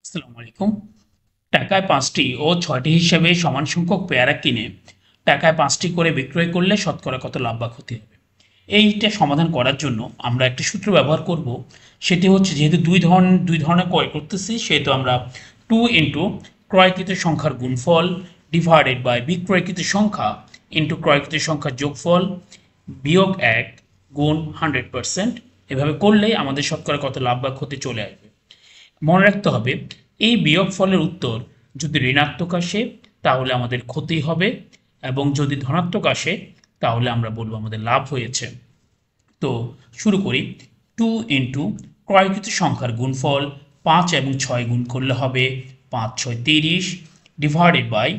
আসসালামু আলাইকুম। টাকায় ৫টি ও ৬টি হিসাবে সমান সংখ্যক পেয়ারা কিনে টাকায় ৫টি করে বিক্রয় করলে শতকরা কত লাভ বা ক্ষতি হবে? এইটা সমাধান করার জন্য আমরা একটা সূত্র ব্যবহার করব। সেটি হচ্ছে, যেহেতু দুই ধরনের ক্রয় করতেছি, সেহেতু আমরা 2 ইনটু ক্রয়কৃত সংখ্যার গুণফল ডিভাইডেড বাই বিক্রয়কৃত সংখ্যা ইনটু ক্রয়কৃত সংখ্যার যোগফল বিয়োগ ১ গুণ 100%। এভাবে করলেই আমাদের শতকরা কত লাভ বা ক্ষতি চলে আসবে। মনে রাখতে হবে, এই বিয়োগফলের উত্তর যদি ঋণাত্মক আসে তাহলে আমাদের ক্ষতি হবে, এবং যদি ধনাত্মক আসে তাহলে আমরা বলবো আমাদের লাভ হয়েছে। তো শুরু করি। 2 ইন্টু ক্রয়কৃত সংখ্যার গুণফল 5 এবং 6 গুণ করলে হবে 5 6 30 ডিভাইডেড বাই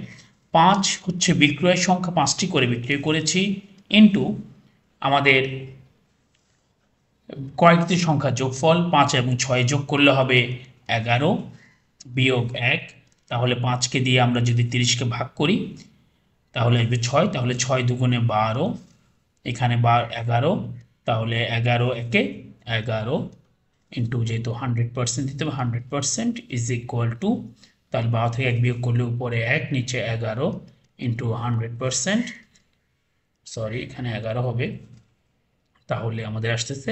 5 হচ্ছে বিক্রয়ের সংখ্যা, 5টি করে বিক্রয় করেছি, ইন্টু আমাদের কয়েকটি সংখ্যা যোগফল 5 এবং 6 যোগ করলে হবে 11 বিয়োগ 1। তাহলে 5কে দিয়ে আমরা যদি 30কে ভাগ করি তাহলে আসবে 6, তাহলে 6 দুগুণে 12, এখানে 11, তাহলে 11 একে 11 ইন্টু, যেহেতু 100% দিতে হবে, 100% ইজ ইকুয়াল টু, তাহলে 12 থেকে 1 বিয়োগ করলে উপরে 1 নিচে 11 ইন্টু 100%, সরি এখানে 11 হবে, তাহলে আমাদের আসতেছে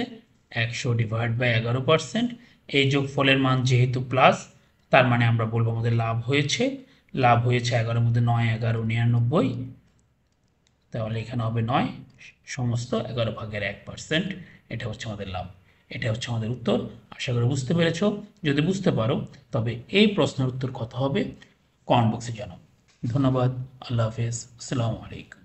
100 ডিভাইড বাই 11%। এই যোগফলের মান যেহেতু প্লাস, তার মানে আমরা বলবো আমাদের লাভ হয়েছে। লাভ হয়েছে 11-এর মধ্যে 9 11 99, তাহলে এখানে হবে 9 সমস্ত 11/1%। এটা হচ্ছে আমাদের লাভ, এটা হচ্ছে আমাদের উত্তর। আশা করি বুঝতে পেরেছো। যদি বুঝতে পারো তবে এই প্রশ্নের উত্তর কত হবে কমেন্ট বক্সে জানাও। ধন্যবাদ। আল্লাহ হাফেজ। আসসালামু আলাইকুম।